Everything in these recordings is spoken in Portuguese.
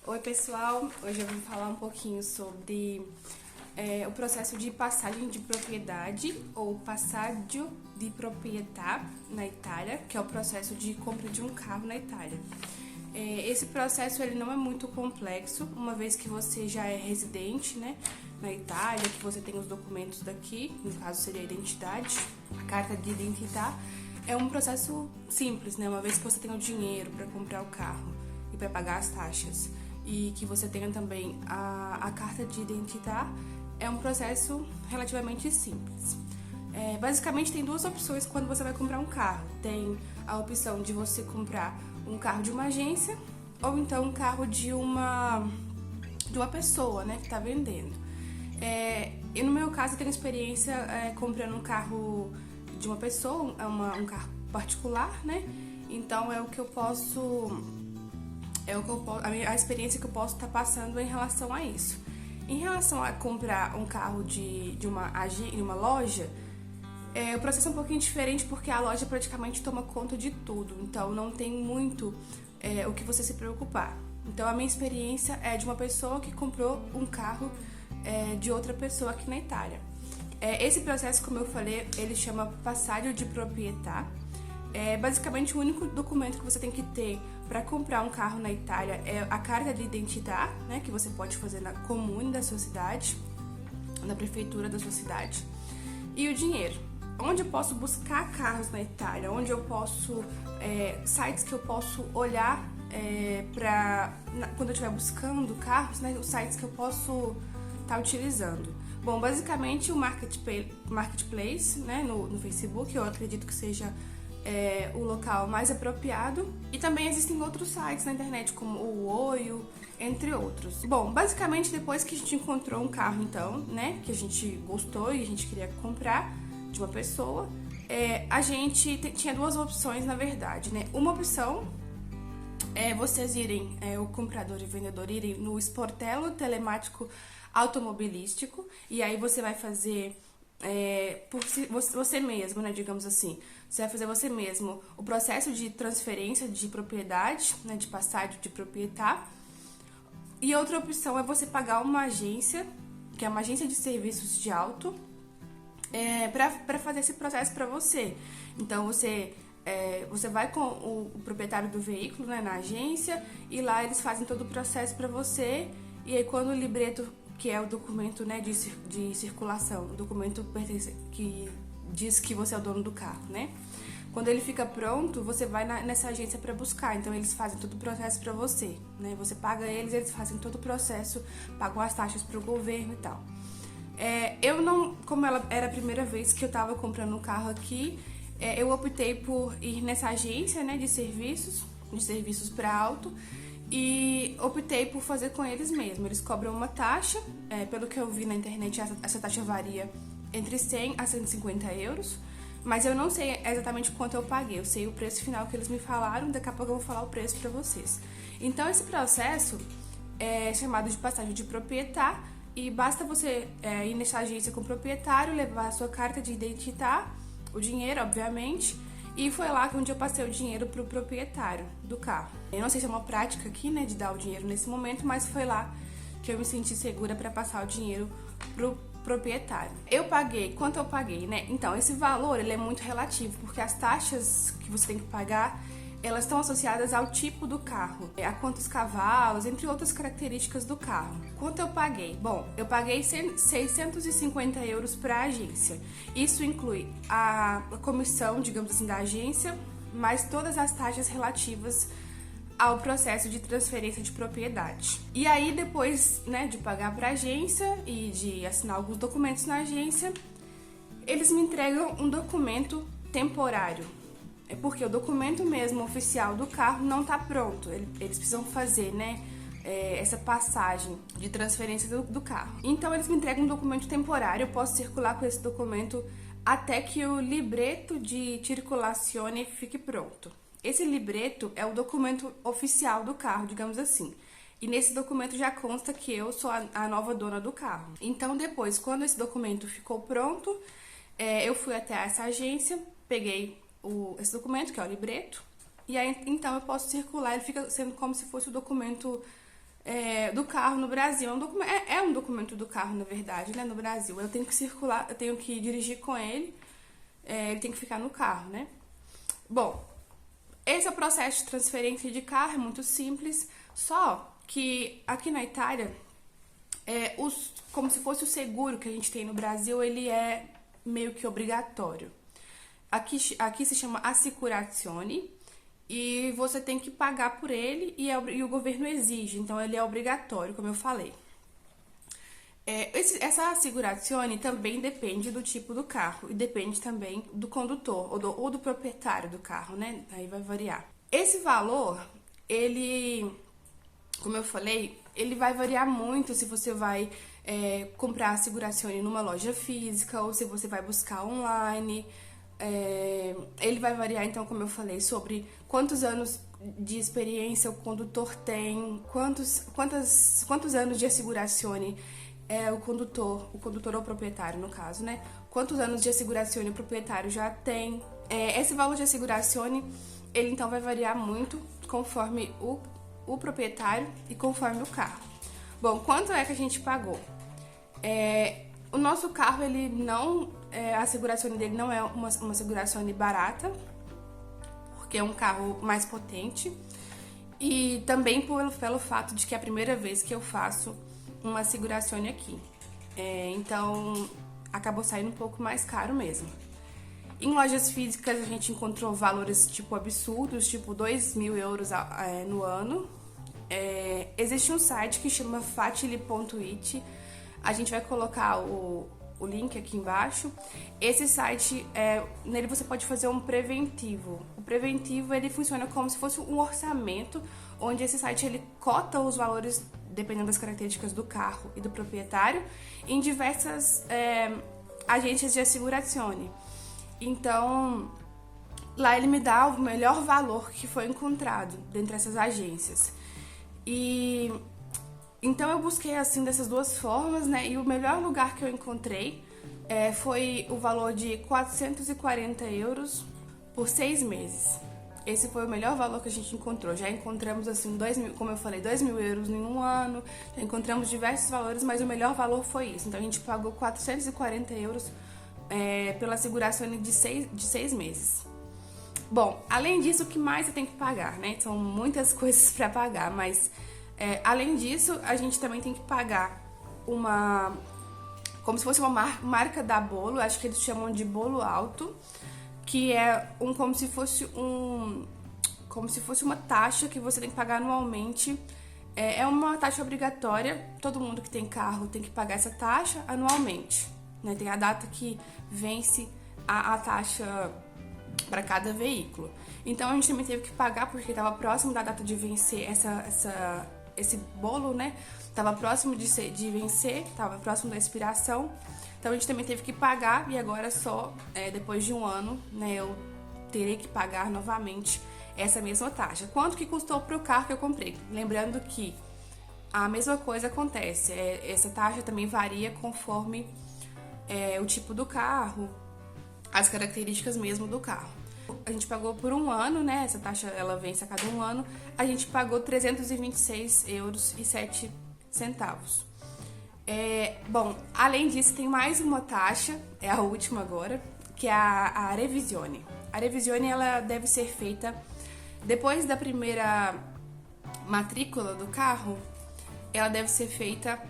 Oi pessoal, hoje eu vim falar um pouquinho sobre o processo de passagem de propriedade ou passaggio di proprietà na Itália, que é o processo de compra de um carro na Itália. Esse processo ele não é muito complexo, uma vez que você já é residente, né, na Itália, que você tem os documentos daqui, no caso seria a identidade, a carta de identidade. É um processo simples, né, uma vez que você tem o dinheiro para comprar o carro e para pagar as taxas e que você tenha também a carta de identidade, é um processo relativamente simples. Basicamente tem duas opções quando você vai comprar um carro. Tem a opção de você comprar um carro de uma agência ou então um carro de uma pessoa, né, que está vendendo. E no meu caso eu tenho experiência comprando um carro de uma pessoa, um carro particular, né? Então é o que eu posso a experiência que eu posso estar passando em relação a isso. Em relação a comprar um carro de uma loja, o processo é um pouquinho diferente porque a loja praticamente toma conta de tudo, então não tem muito o que você se preocupar. Então a minha experiência é de uma pessoa que comprou um carro de outra pessoa aqui na Itália. Esse processo, como eu falei, ele chama passaggio di proprietà. Basicamente o único documento que você tem que ter para comprar um carro na Itália é a carta de identidade, né, que você pode fazer na comune da sua cidade, na prefeitura da sua cidade, e o dinheiro. Onde eu posso buscar carros na Itália, onde eu posso, sites que eu posso olhar quando eu estiver buscando carros, né, os sites que eu posso estar utilizando. Bom, basicamente o marketplace, né, no Facebook, eu acredito que seja o local mais apropriado. E também existem outros sites na internet, como o Oio, entre outros. Bom, basicamente depois que a gente encontrou um carro, então, né, que a gente gostou e a gente queria comprar de uma pessoa, a gente tinha duas opções, na verdade, né? Uma opção é vocês irem, o comprador e o vendedor irem no sportello telemático automobilístico, e aí você vai fazer por você mesmo, né, digamos assim. Você vai fazer você mesmo o processo de transferência de propriedade, né, de passagem de propriedade. E outra opção é você pagar uma agência, que é uma agência de serviços de auto, para fazer esse processo para você. Então você vai com o proprietário do veículo, né, na agência, e lá eles fazem todo o processo para você. E aí quando o libreto, que é o documento, né, de circulação, o documento que diz que você é o dono do carro, né? Quando ele fica pronto, você vai nessa agência para buscar. Então eles fazem todo o processo para você, né? Você paga eles fazem todo o processo, pagam as taxas para o governo e tal. Eu não, como era a primeira vez que eu estava comprando um carro aqui, eu optei por ir nessa agência, né, de serviços para auto. E optei por fazer com eles mesmo. Eles cobram uma taxa, pelo que eu vi na internet, essa taxa varia entre 100 a 150 euros, mas eu não sei exatamente quanto eu paguei, eu sei o preço final que eles me falaram, daqui a pouco eu vou falar o preço para vocês. Então esse processo é chamado de passagem de proprietà, e basta você ir nessa agência com o proprietário, levar a sua carta de identidade, o dinheiro, obviamente. E foi lá onde eu passei o dinheiro pro proprietário do carro. Eu não sei se é uma prática aqui, né, de dar o dinheiro nesse momento, mas foi lá que eu me senti segura para passar o dinheiro pro proprietário. Quanto eu paguei, né? Então, esse valor, ele é muito relativo, porque as taxas que você tem que pagar, elas estão associadas ao tipo do carro, a quantos cavalos, entre outras características do carro. Quanto eu paguei? Bom, eu paguei 650 euros para a agência. Isso inclui a comissão, digamos assim, da agência, mais todas as taxas relativas ao processo de transferência de propriedade. E aí, depois, né, de pagar para a agência e de assinar alguns documentos na agência, eles me entregam um documento temporário. É porque o documento mesmo oficial do carro não está pronto. Eles precisam fazer, né, essa passagem de transferência do carro. Então eles me entregam um documento temporário. Eu posso circular com esse documento até que o libretto di circolazione fique pronto. Esse libretto é o documento oficial do carro, digamos assim. E nesse documento já consta que eu sou a nova dona do carro. Então depois, quando esse documento ficou pronto, eu fui até essa agência, peguei esse documento, que é o libreto, e aí então eu posso circular, ele fica sendo como se fosse o documento do carro no Brasil. É um documento do carro, na verdade, né? No Brasil. Eu tenho que circular, eu tenho que dirigir com ele, ele tem que ficar no carro, né? Bom, esse é o processo de transferência de carro, é muito simples, só que aqui na Itália, como se fosse o seguro que a gente tem no Brasil, ele é meio que obrigatório. Aqui se chama assicurazione e você tem que pagar por ele e o governo exige, então ele é obrigatório, como eu falei. Essa assicurazione também depende do tipo do carro e depende também do condutor ou do proprietário do carro, né? Aí vai variar. Esse valor, como eu falei, ele vai variar muito se você vai comprar a assicurazione numa loja física ou se você vai buscar online. Ele vai variar, então, como eu falei, sobre quantos anos de experiência o condutor tem, quantos anos de assicurazione o condutor ou proprietário, no caso, né? Quantos anos de assicurazione o proprietário já tem. Esse valor de assicurazione, ele então vai variar muito conforme o proprietário e conforme o carro. Bom, quanto é que a gente pagou? O nosso carro, ele não... a assicurazione dele não é uma assicurazione barata, porque é um carro mais potente. E também pelo fato de que é a primeira vez que eu faço uma assicurazione aqui. Então, acabou saindo um pouco mais caro mesmo. Em lojas físicas, a gente encontrou valores, tipo, absurdos, tipo 2.000 euros no ano. Existe um site que chama Facili.it. A gente vai colocar o link aqui embaixo. Esse site, nele você pode fazer um preventivo. O preventivo, ele funciona como se fosse um orçamento, onde esse site ele cota os valores, dependendo das características do carro e do proprietário, em diversas agências de assicurazione. Então, lá ele me dá o melhor valor que foi encontrado dentre essas agências. Então eu busquei assim dessas duas formas, né? E o melhor lugar que eu encontrei foi o valor de 440 euros por 6 meses. Esse foi o melhor valor que a gente encontrou. Já encontramos, assim, 2.000, como eu falei, 2.000 euros em um ano. Já encontramos diversos valores, mas o melhor valor foi isso. Então a gente pagou 440 euros pela assicurazione de 6 meses. Bom, além disso, o que mais eu tenho que pagar, né? São muitas coisas para pagar, mas além disso, a gente também tem que pagar como se fosse uma marca da bolo, acho que eles chamam de bolo alto, que é como se fosse uma taxa que você tem que pagar anualmente. É uma taxa obrigatória, todo mundo que tem carro tem que pagar essa taxa anualmente, né? Tem a data que vence a taxa para cada veículo. Então a gente também teve que pagar porque estava próximo da data de vencer esse bolo, né? Tava próximo de vencer, tava próximo da expiração. Então a gente também teve que pagar e agora só depois de um ano, né, eu terei que pagar novamente essa mesma taxa. Quanto que custou pro carro que eu comprei? Lembrando que a mesma coisa acontece, essa taxa também varia conforme o tipo do carro, as características mesmo do carro. A gente pagou por um ano, né? Essa taxa ela vence a cada um ano. A gente pagou 326,07 euros. Bom, além disso, tem mais uma taxa, é a última agora, que é a revisione. A revisione ela deve ser feita depois da primeira matrícula do carro. Ela deve ser feita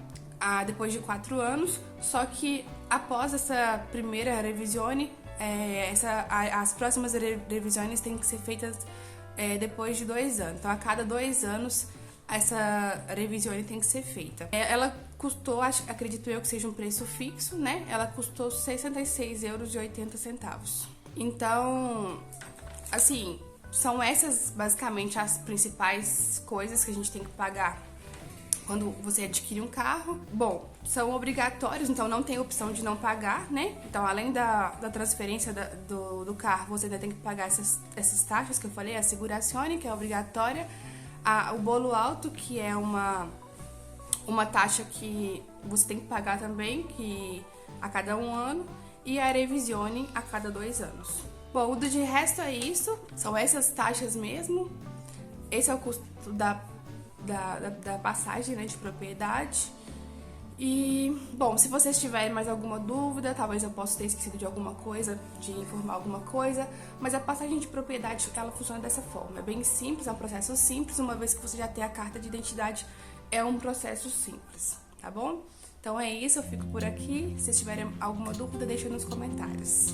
depois de 4 anos, só que após essa primeira revisione, as próximas revisões têm que ser feitas depois de 2 anos. Então, a cada 2 anos, essa revisione tem que ser feita. Ela custou, acredito eu que seja um preço fixo, né? Ela custou 66,80 euros. Então, assim, são essas basicamente as principais coisas que a gente tem que pagar quando você adquire um carro. Bom, são obrigatórios, então não tem opção de não pagar, né? Então, além da transferência do carro, você ainda tem que pagar essas taxas que eu falei, a assicurazione, que é obrigatória, o bolo alto, que é uma taxa que você tem que pagar também, que a cada um ano, e a revisione a cada 2 anos. Bom, de resto é isso, são essas taxas mesmo. Esse é o custo da passagem, né, de propriedade. E, bom, se vocês tiverem mais alguma dúvida, talvez eu possa ter esquecido de alguma coisa, de informar alguma coisa, mas a passagem de propriedade, ela funciona dessa forma. É bem simples, é um processo simples, uma vez que você já tem a carta de identidade, é um processo simples, tá bom? Então é isso, eu fico por aqui. Se vocês tiverem alguma dúvida, deixa nos comentários.